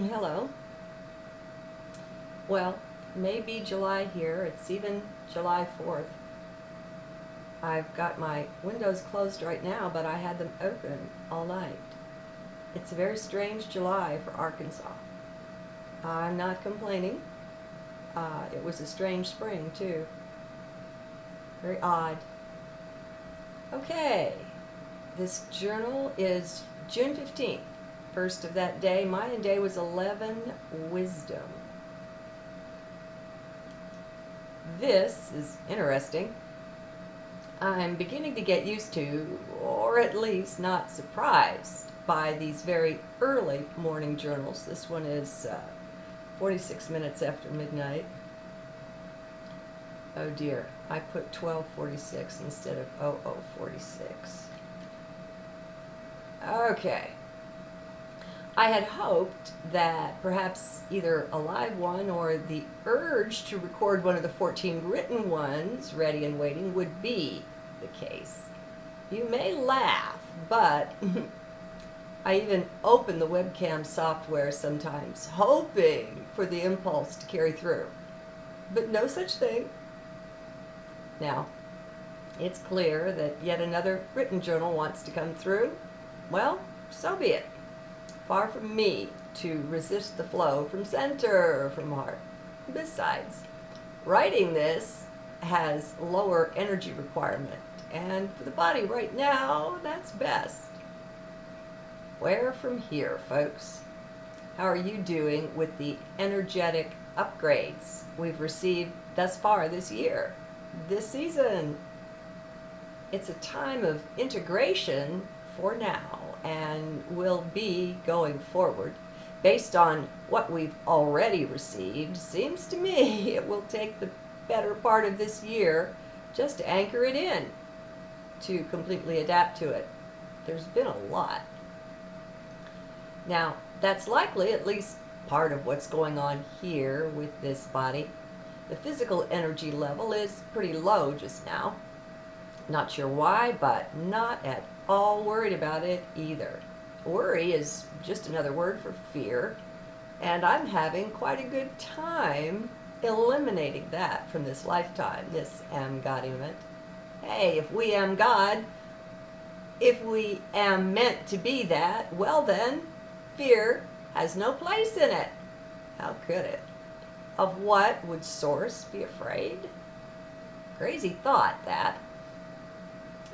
Hello. Well, maybe July here. It's even July 4th. I've got my windows closed right now, but I had them open all night. It's a very strange July for Arkansas. I'm not complaining. It was a strange spring, too. Very odd. Okay, this journal is June 15th. First of that day, Mayan day was 11 wisdom. This is interesting. I'm beginning to get used to, or at least not surprised, by these very early morning journals. This one is 46 minutes after midnight. Oh dear, I put 12:46 instead of 00:46. Okay. I had hoped that perhaps either a live one or the urge to record one of the 14 written ones, ready and waiting, would be the case. You may laugh, but I even open the webcam software sometimes, hoping for the impulse to carry through. But no such thing. Now, it's clear that yet another written journal wants to come through. Well, so be it. Far from me to resist the flow from center or from heart. Besides, writing this has lower energy requirement, and for the body right now, that's best. Where from here, folks? How are you doing with the energetic upgrades we've received thus far this year, this season? It's a time of integration for now, and will be going forward. Based on what we've already received, seems to me it will take the better part of this year just to anchor it in, to completely adapt to it. There's been a lot. Now, that's likely at least part of what's going on here with this body. The physical energy level is pretty low just now. Not sure why, but not at all worried about it either. Worry is just another word for fear, and I'm having quite a good time eliminating that from this lifetime, this am Godiment. Hey, if we am God, if we am meant to be that, well then, fear has no place in it. How could it? Of what would Source be afraid? Crazy thought, that.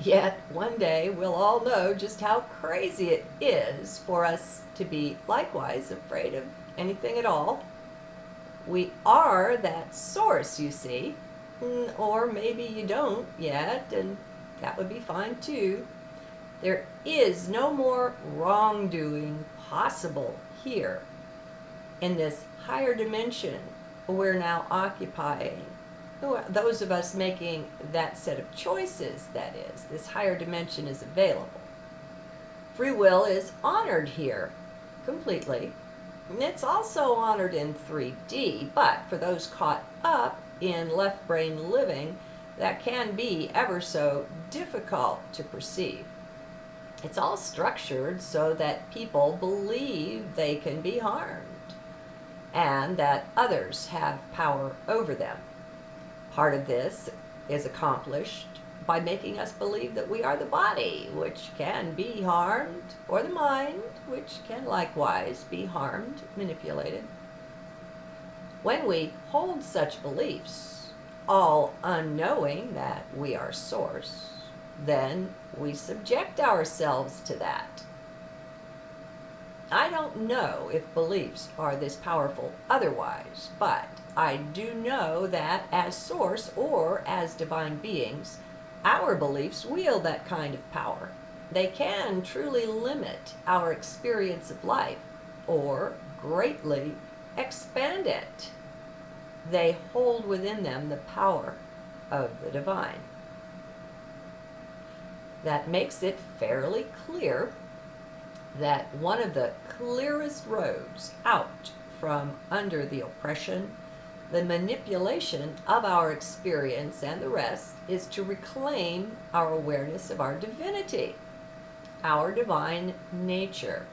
Yet, one day, we'll all know just how crazy it is for us to be likewise afraid of anything at all. We are that source, you see. Or maybe you don't yet, and that would be fine too. There is no more wrongdoing possible here, in this higher dimension we're now occupying. Those of us making that set of choices, that is, this higher dimension is available. Free will is honored here completely. It's also honored in 3D, but for those caught up in left brain living, that can be ever so difficult to perceive. It's all structured so that people believe they can be harmed and that others have power over them. Part of this is accomplished by making us believe that we are the body, which can be harmed, or the mind, which can likewise be harmed, manipulated. When we hold such beliefs, all unknowing that we are Source, then we subject ourselves to that. I don't know if beliefs are this powerful otherwise, but I do know that as Source or as divine beings, our beliefs wield that kind of power. They can truly limit our experience of life or greatly expand it. They hold within them the power of the divine. That makes it fairly clear that one of the clearest roads out from under the oppression, the manipulation of our experience and the rest, is to reclaim our awareness of our divinity, our divine nature.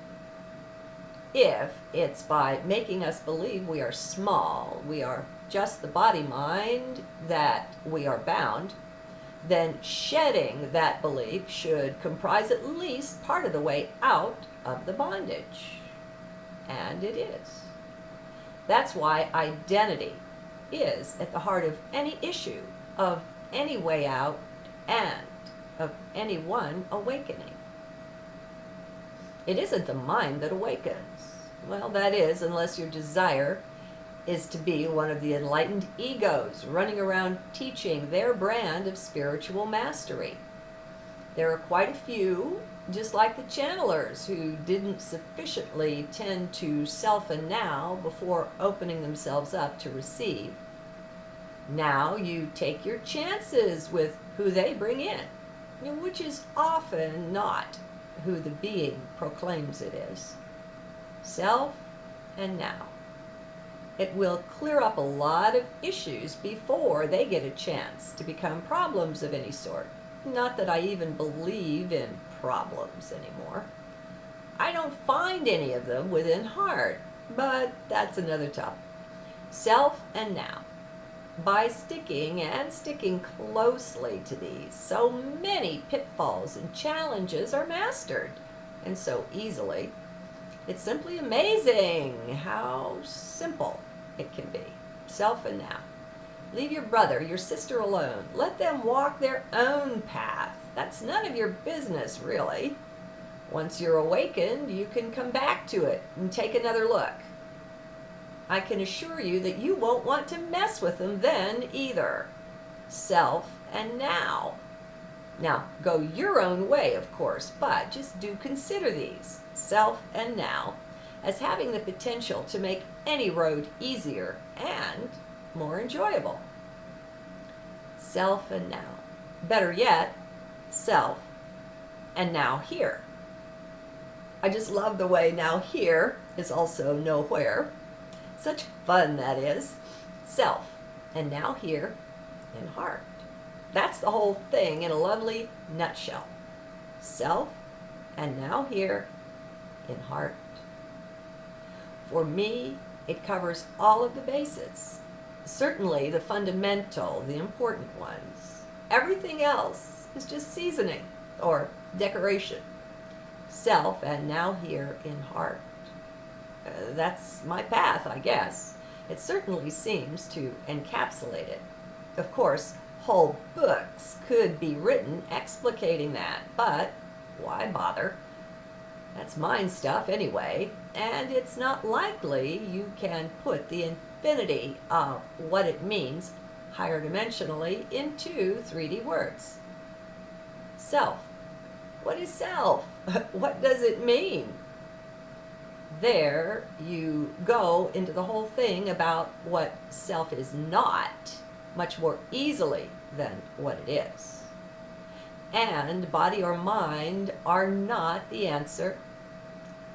If it's by making us believe we are small, we are just the body mind, that we are bound, then shedding that belief should comprise at least part of the way out of the bondage. And it is. That's why identity is at the heart of any issue, of any way out, and of any one awakening. It isn't the mind that awakens. Well, that is, unless your desire is to be one of the enlightened egos running around teaching their brand of spiritual mastery. There are quite a few, just like the channelers, who didn't sufficiently tend to self and now before opening themselves up to receive. Now you take your chances with who they bring in, which is often not who the being proclaims it is. Self and now. It will clear up a lot of issues before they get a chance to become problems of any sort. Not that I even believe in problems anymore. I don't find any of them within heart, but that's another topic. Self and now. By sticking closely to these, so many pitfalls and challenges are mastered, and so easily. It's simply amazing how simple it can be. Self and now. Leave your brother, your sister alone. Let them walk their own path. That's none of your business, really. Once you're awakened, you can come back to it and take another look. I can assure you that you won't want to mess with them then either. Self and now. Now, go your own way, of course, but just do consider these, self and now, as having the potential to make any road easier and more enjoyable. Self and now. Better yet, self and now here. I just love the way now here is also nowhere. Such fun that is. Self and now here in heart. That's the whole thing in a lovely nutshell. Self and now here in heart. For me, it covers all of the bases. Certainly the fundamental, the important ones. Everything else is just seasoning or decoration. Self and now here in heart. That's my path, I guess. It certainly seems to encapsulate it. Of course, whole books could be written explicating that, but why bother? That's mind stuff anyway, and it's not likely you can put the infinity of what it means higher dimensionally into 3D words. Self. What is self? What does it mean? There you go into the whole thing about what self is not much more easily than what it is. And body or mind are not the answer.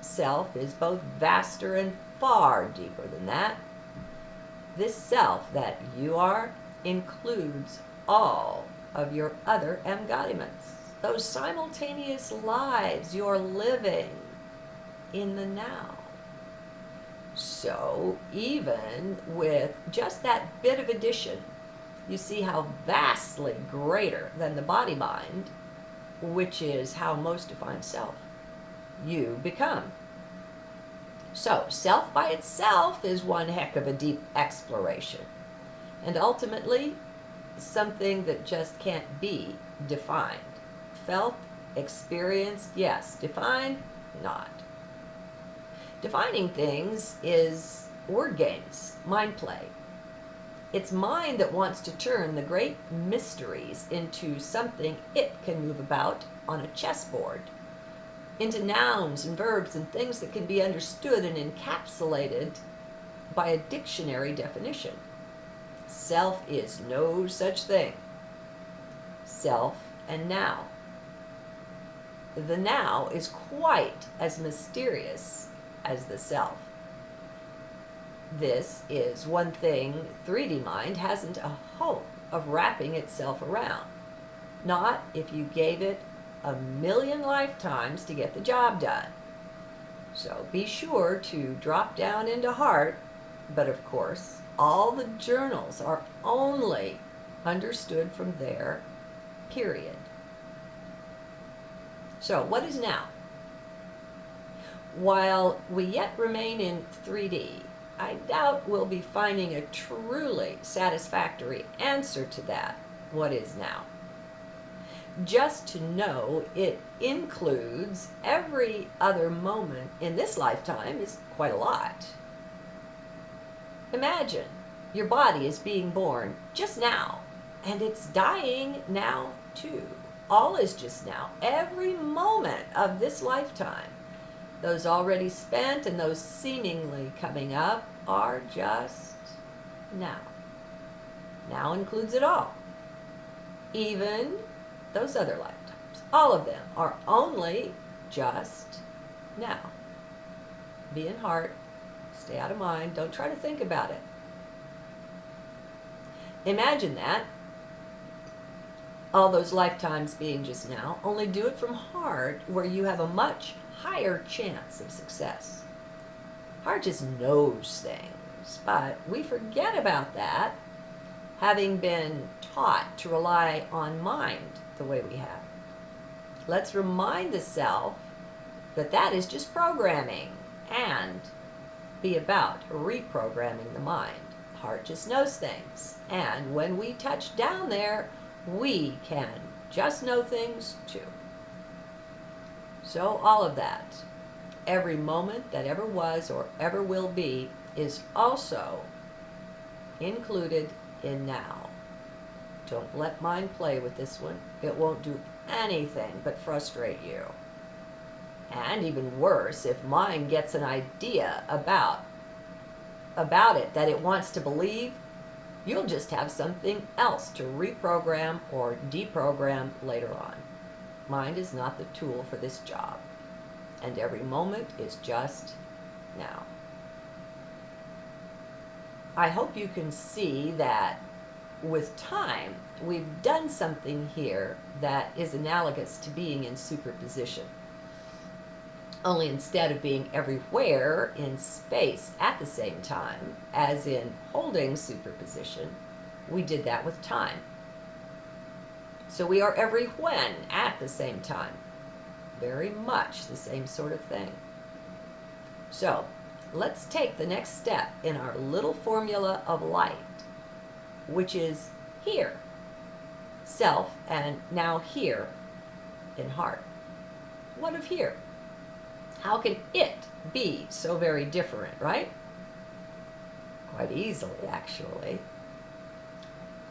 Self is both vaster and far deeper than that. This self that you are includes all of your other embodiments, those simultaneous lives you're living in the now. So even with just that bit of addition, you see how vastly greater than the body mind, which is how most define self, you become. So self by itself is one heck of a deep exploration, and ultimately something that just can't be defined. Felt, experienced, yes. Defined, not. Defining things is word games, mind play. It's mind that wants to turn the great mysteries into something it can move about on a chessboard, into nouns and verbs and things that can be understood and encapsulated by a dictionary definition. Self is no such thing. Self and now. The now is quite as mysterious as the self. This is one thing 3D mind hasn't a hope of wrapping itself around. Not if you gave it 1,000,000 lifetimes to get the job done. So be sure to drop down into heart, but of course, all the journals are only understood from there, period. So, what is now? While we yet remain in 3D, I doubt we'll be finding a truly satisfactory answer to that. What is now? Just to know it includes every other moment in this lifetime is quite a lot. Imagine your body is being born just now, and it's dying now too. All is just now. Every moment of this lifetime, those already spent and those seemingly coming up, are just now. Now includes it all. Even those other lifetimes. All of them are only just now. Be in heart. Stay out of mind. Don't try to think about it. Imagine that. All those lifetimes being just now. Only do it from heart, where you have a much higher chance of success. Heart just knows things, but we forget about that, having been taught to rely on mind the way we have. Let's remind the self that that is just programming, and be about reprogramming the mind. Heart just knows things, and when we touch down there, we can just know things too. So all of that, every moment that ever was or ever will be, is also included in now. Don't let mind play with this one. It won't do anything but frustrate you. And even worse, if mind gets an idea about it that it wants to believe, you'll just have something else to reprogram or deprogram later on. Mind is not the tool for this job, and every moment is just now. I hope you can see that with time, we've done something here that is analogous to being in superposition. Only instead of being everywhere in space at the same time, as in holding superposition, we did that with time. So we are every when at the same time. Very much the same sort of thing. So let's take the next step in our little formula of light, which is here. Self, and now here in heart. What of here? How can it be so very different, right? Quite easily, actually.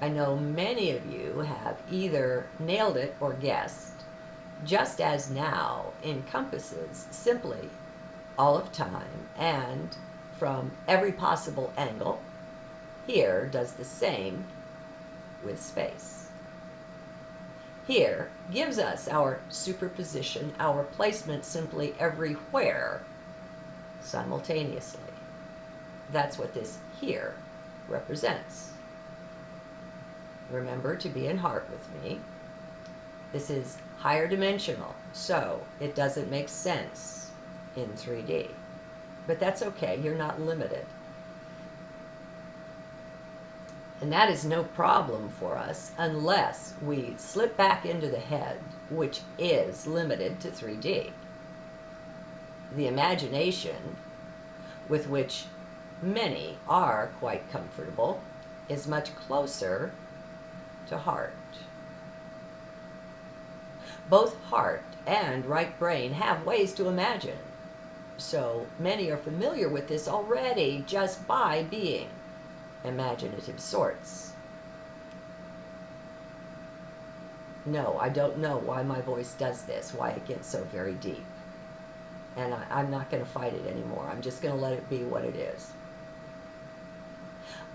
I know many of you have either nailed it or guessed, just as now encompasses simply all of time, and from every possible angle, here does the same with space. Here gives us our superposition, our placement simply everywhere simultaneously. That's what this here represents. Remember to be in heart with me. This is higher dimensional, so it doesn't make sense in 3D. But that's okay, you're not limited. And that is no problem for us unless we slip back into the head, which is limited to 3D. The imagination, with which many are quite comfortable, is much closer to heart. Both heart and right brain have ways to imagine, so many are familiar with this already just by being imaginative sorts. No, I don't know why my voice does this, why it gets so very deep. And I'm not going to fight it anymore. I'm just going to let it be what it is.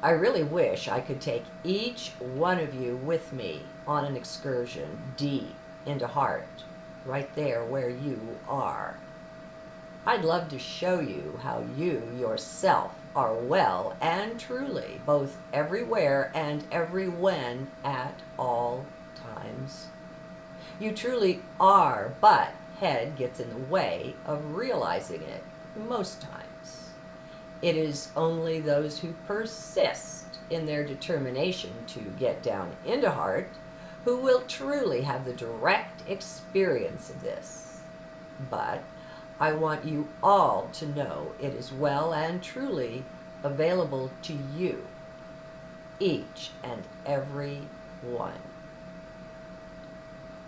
I really wish I could take each one of you with me on an excursion deep into heart, right there where you are. I'd love to show you how you yourself are well and truly both everywhere and every when at all times. You truly are, but head gets in the way of realizing it. most times. It is only those who persist in their determination to get down into heart who will truly have the direct experience of this. But I want you all to know it is well and truly available to you, each and every one.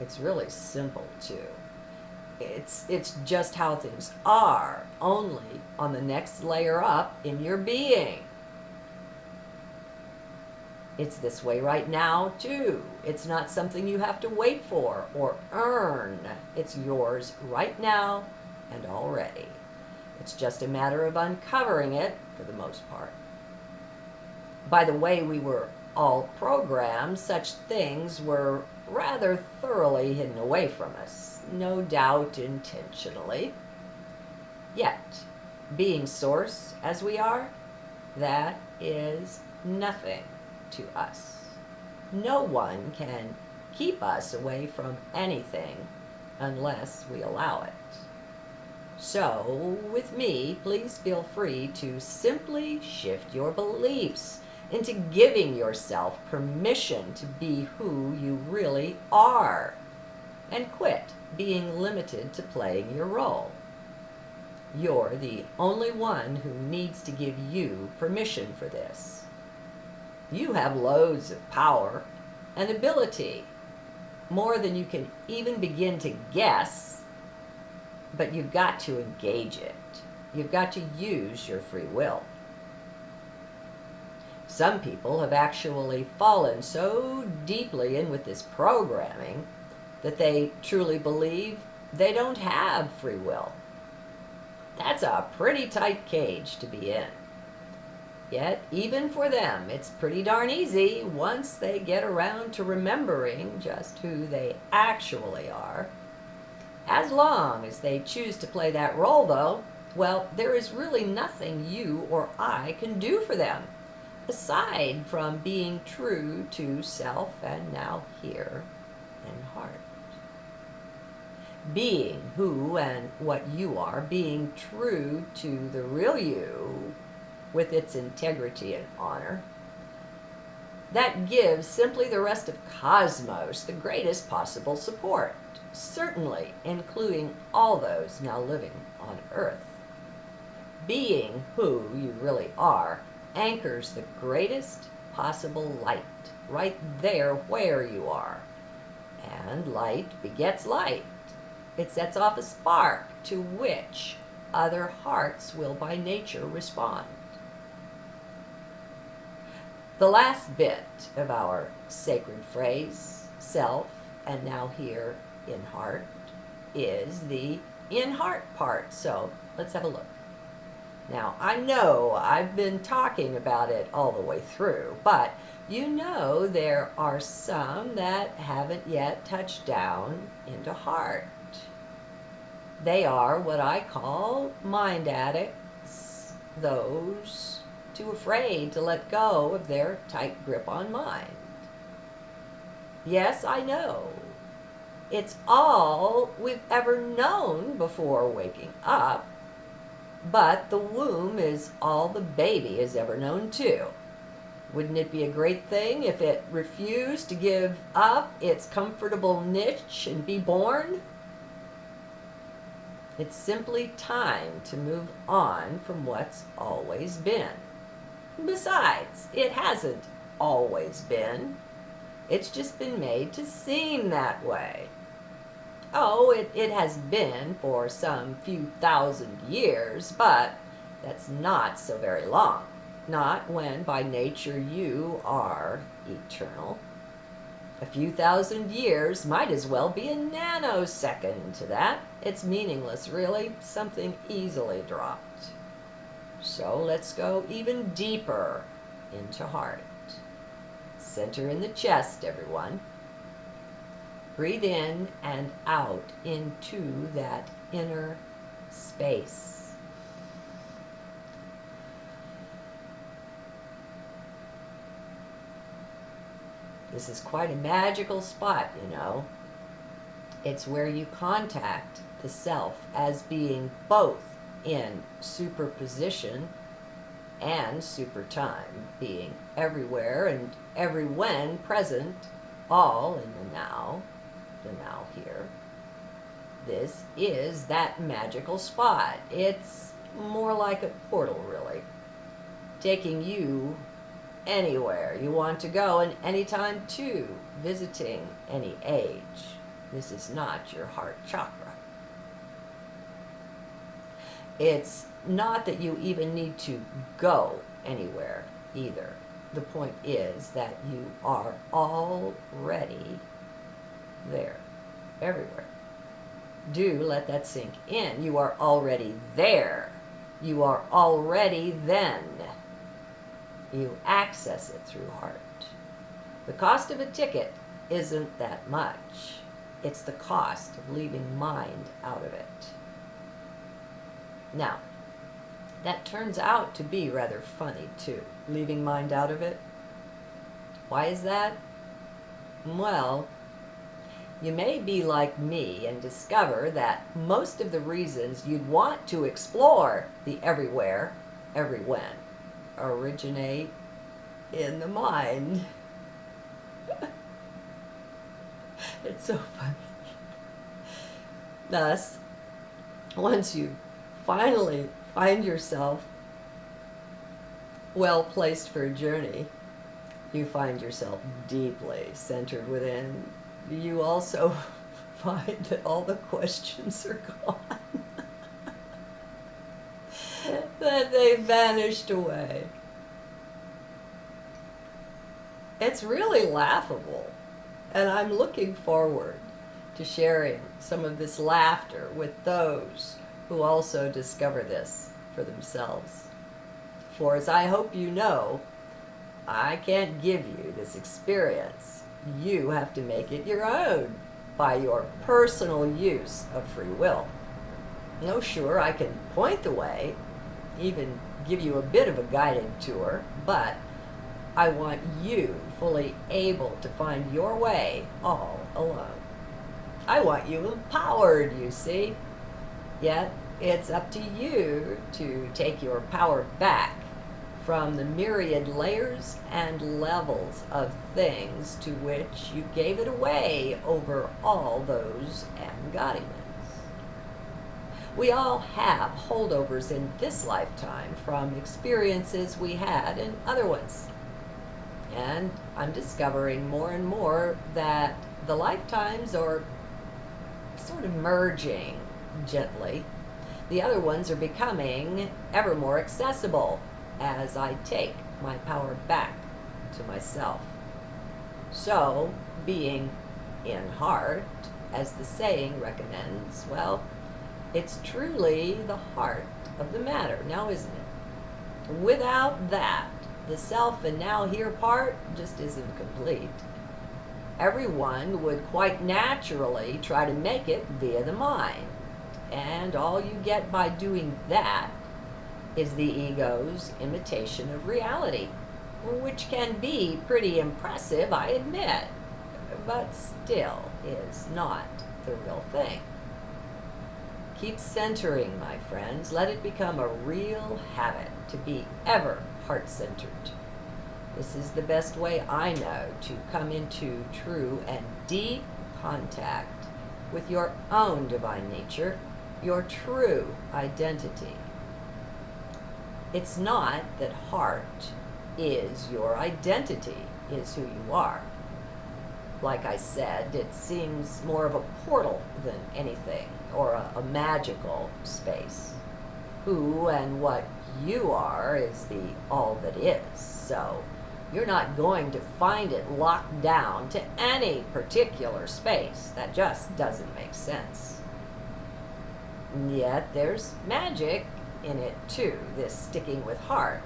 It's really simple too. It's just how things are, only on the next layer up in your being. It's this way right now too. It's not something you have to wait for or earn. It's yours right now and already. It's just a matter of uncovering it for the most part. By the way we were all programmed, such things were rather thoroughly hidden away from us, no doubt intentionally. Yet, being source as we are, that is nothing to us. No one can keep us away from anything unless we allow it. So, with me, please feel free to simply shift your beliefs into giving yourself permission to be who you really are, and quit being limited to playing your role. You're the only one who needs to give you permission for this. You have loads of power and ability, more than you can even begin to guess, but you've got to engage it. You've got to use your free will. Some people have actually fallen so deeply in with this programming that they truly believe they don't have free will. That's a pretty tight cage to be in. Yet, even for them, it's pretty darn easy once they get around to remembering just who they actually are. As long as they choose to play that role, though, well, there is really nothing you or I can do for them, aside from being true to self and now here in heart. Being who and what you are, being true to the real you with its integrity and honor, that gives simply the rest of cosmos the greatest possible support, certainly including all those now living on Earth. Being who you really are anchors the greatest possible light right there where you are. And light begets light. It sets off a spark to which other hearts will by nature respond. The last bit of our sacred phrase, self and now here in heart, is the in heart part. So let's have a look. Now, I know I've been talking about it all the way through, but you know there are some that haven't yet touched down into heart. They are what I call mind addicts, those too afraid to let go of their tight grip on mind. Yes, I know. It's all we've ever known before waking up. But the womb is all the baby has ever known too. Wouldn't it be a great thing if it refused to give up its comfortable niche and be born? It's simply time to move on from what's always been. Besides, it hasn't always been. It's just been made to seem that way. Oh, it has been for some few thousand years, but that's not so very long. Not when by nature you are eternal. A few thousand years might as well be a nanosecond to that. It's meaningless, really, something easily dropped. So let's go even deeper into heart. Center in the chest, everyone. Breathe in and out into that inner space. This is quite a magical spot, you know. It's where you contact the self as being both in superposition and super time, being everywhere and every when present, all in the now here. This is that magical spot. It's more like a portal, really, taking you anywhere you want to go and anytime too, visiting any age. This is not your heart chakra. It's not that you even need to go anywhere either. The point is that you are already there, everywhere. Do let that sink in. You are already there. You are already then. You access it through heart. The cost of a ticket isn't that much. It's the cost of leaving mind out of it. Now, that turns out to be rather funny too, leaving mind out of it. Why is that? Well, you may be like me and discover that most of the reasons you'd want to explore the everywhere, every when, originate in the mind. It's so funny. Thus, once you finally find yourself well placed for a journey, you find yourself deeply centered within. You also find that all the questions are gone. That they vanished away. It's really laughable, and I'm looking forward to sharing some of this laughter with those who also discover this for themselves. For as I hope you know, I can't give you this experience. You have to make it your own by your personal use of free will. No, sure, I can point the way, even give you a bit of a guided tour, but I want you fully able to find your way all alone. I want you empowered, you see. Yet it's up to you to take your power back from the myriad layers and levels of things to which you gave it away over all those embodiments. We all have holdovers in this lifetime from experiences we had in other ones. And I'm discovering more and more that the lifetimes are sort of merging gently. The other ones are becoming ever more accessible as I take my power back to myself. So, being in heart, as the saying recommends, well, it's truly the heart of the matter, now isn't it? Without that, the self and now here part just isn't complete. Everyone would quite naturally try to make it via the mind. And all you get by doing that is the ego's imitation of reality, which can be pretty impressive, I admit, but still is not the real thing. Keep centering, my friends. Let it become a real habit to be ever heart-centered. This is the best way I know to come into true and deep contact with your own divine nature, your true identity. It's not that heart is your identity, is who you are. Like I said, it seems more of a portal than anything, or a magical space. Who and what you are is the all that is. So you're not going to find it locked down to any particular space. That just doesn't make sense. And yet there's magic in it too, this sticking with heart.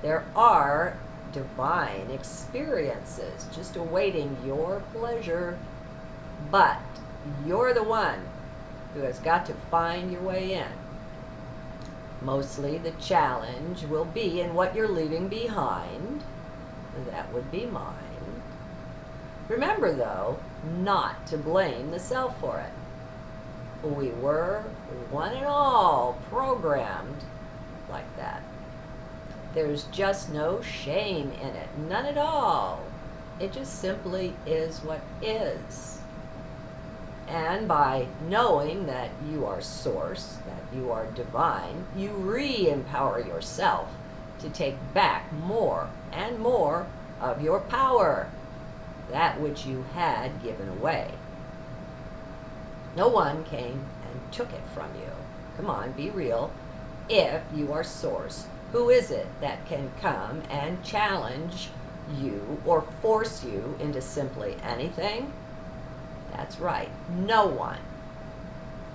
There are divine experiences just awaiting your pleasure, but you're the one who has got to find your way in. Mostly the challenge will be in what you're leaving behind. That would be mine. Remember, though, not to blame the self for it. We were, one and all, programmed like that. There's just no shame in it, none at all. It just simply is what is. And by knowing that you are source, that you are divine, you re-empower yourself to take back more and more of your power, that which you had given away. No one came and took it from you. Come on, be real. If you are source, who is it that can come and challenge you or force you into simply anything? That's right, no one.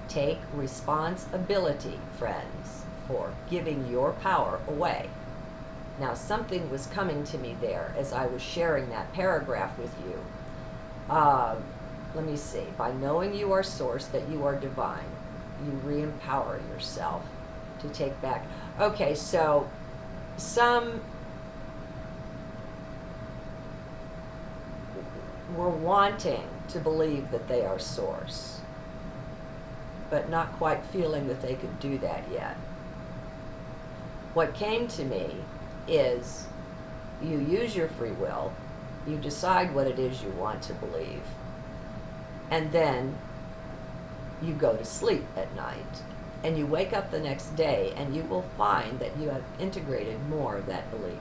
Take responsibility, friends, for giving your power away. Now, something was coming to me there as I was sharing that paragraph with you. Let me see. By knowing you are source, that you are divine, you re-empower yourself to take back. Okay, so some were wanting to believe that they are source, but not quite feeling that they could do that yet. What came to me is you use your free will, you decide what it is you want to believe, and then you go to sleep at night, and you wake up the next day and you will find that you have integrated more of that belief.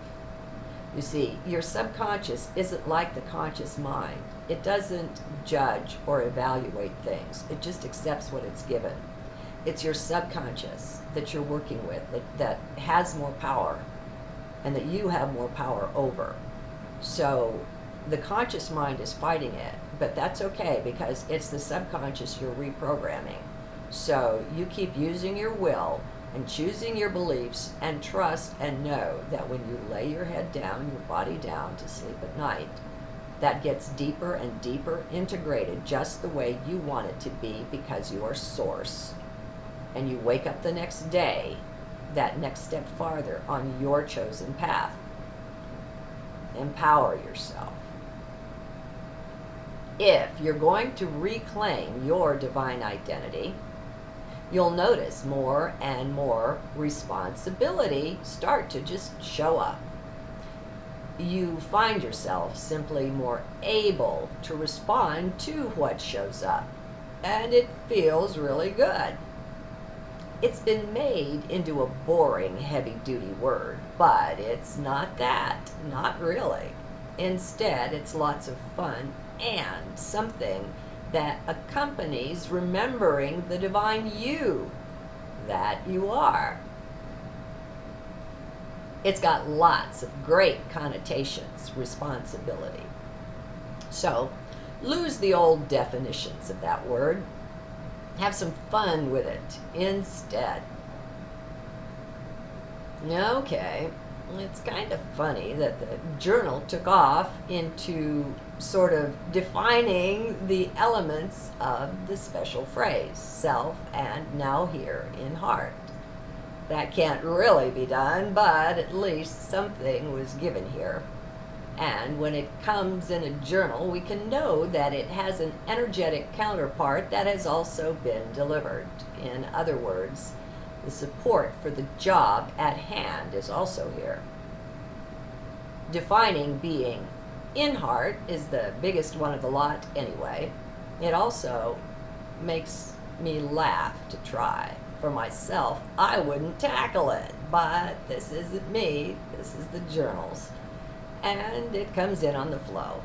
You see, your subconscious isn't like the conscious mind. It doesn't judge or evaluate things. It just accepts what it's given. It's your subconscious that you're working with that has more power and that you have more power over. So the conscious mind is fighting it, but that's okay because it's the subconscious you're reprogramming. So you keep using your will and choosing your beliefs, and trust and know that when you lay your head down, your body down to sleep at night, that gets deeper and deeper integrated just the way you want it to be because you are source. And you wake up the next day, that next step farther on your chosen path. Empower yourself. If you're going to reclaim your divine identity, you'll notice more and more responsibility start to just show up. You find yourself simply more able to respond to what shows up, and it feels really good. It's been made into a boring, heavy-duty word, but it's not that, not really. Instead, it's lots of fun and something that accompanies remembering the divine you that you are. It's got lots of great connotations, responsibility. So, lose the old definitions of that word. Have some fun with it instead. Okay, it's kind of funny that the journal took off into sort of defining the elements of the special phrase, self and now here in heart. That can't really be done, but at least something was given here. And when it comes in a journal, we can know that it has an energetic counterpart that has also been delivered. In other words, the support for the job at hand is also here. Defining being in heart is the biggest one of the lot anyway. It also makes me laugh to try. For myself, I wouldn't tackle it, but this isn't me, this is the journals. And it comes in on the flow.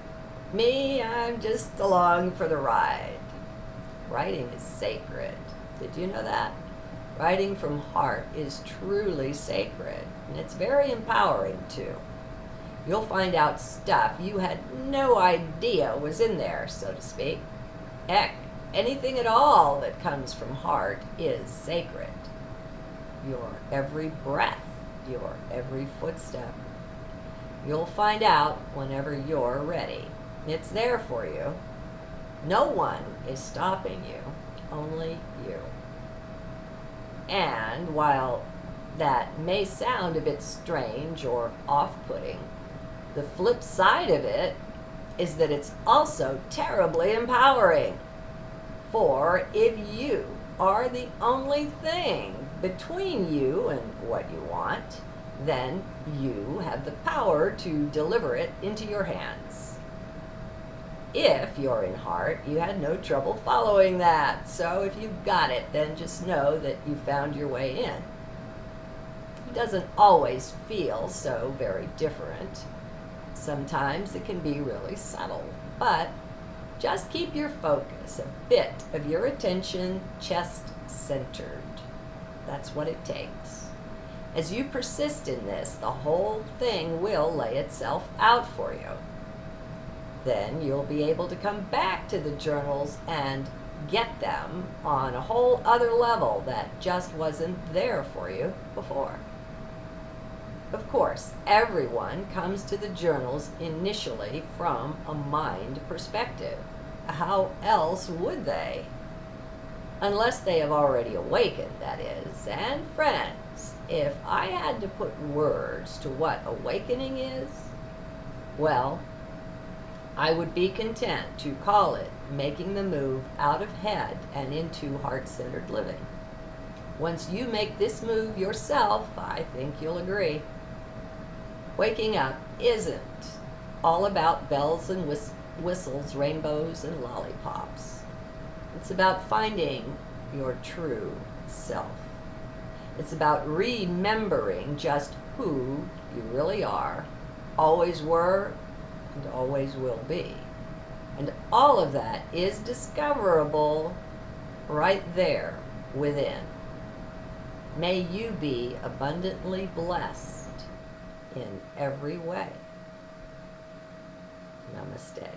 Me, I'm just along for the ride. Writing is sacred. Did you know that? Writing from heart is truly sacred, and it's very empowering too. You'll find out stuff you had no idea was in there, so to speak. Heck, anything at all that comes from heart is sacred. Your every breath, your every footstep. You'll find out whenever you're ready. It's there for you. No one is stopping you, only you. And while that may sound a bit strange or off-putting, the flip side of it is that it's also terribly empowering. For if you are the only thing between you and what you want, then you have the power to deliver it into your hands. If you're in heart, you had no trouble following that. So if you got it, then just know that you found your way in. It doesn't always feel so very different. Sometimes it can be really subtle, but just keep your focus, a bit of your attention chest-centered. That's what it takes. As you persist in this, the whole thing will lay itself out for you. Then you'll be able to come back to the journals and get them on a whole other level that just wasn't there for you before. Of course, everyone comes to the journals initially from a mind perspective. How else would they? Unless they have already awakened, that is. And friends, if I had to put words to what awakening is, well, I would be content to call it making the move out of head and into heart-centered living. Once you make this move yourself, I think you'll agree. Waking up isn't all about bells and whistles, rainbows and lollipops. It's about finding your true self. It's about remembering just who you really are, always were, and always will be. And all of that is discoverable right there within. May you be abundantly blessed in every way. Namaste.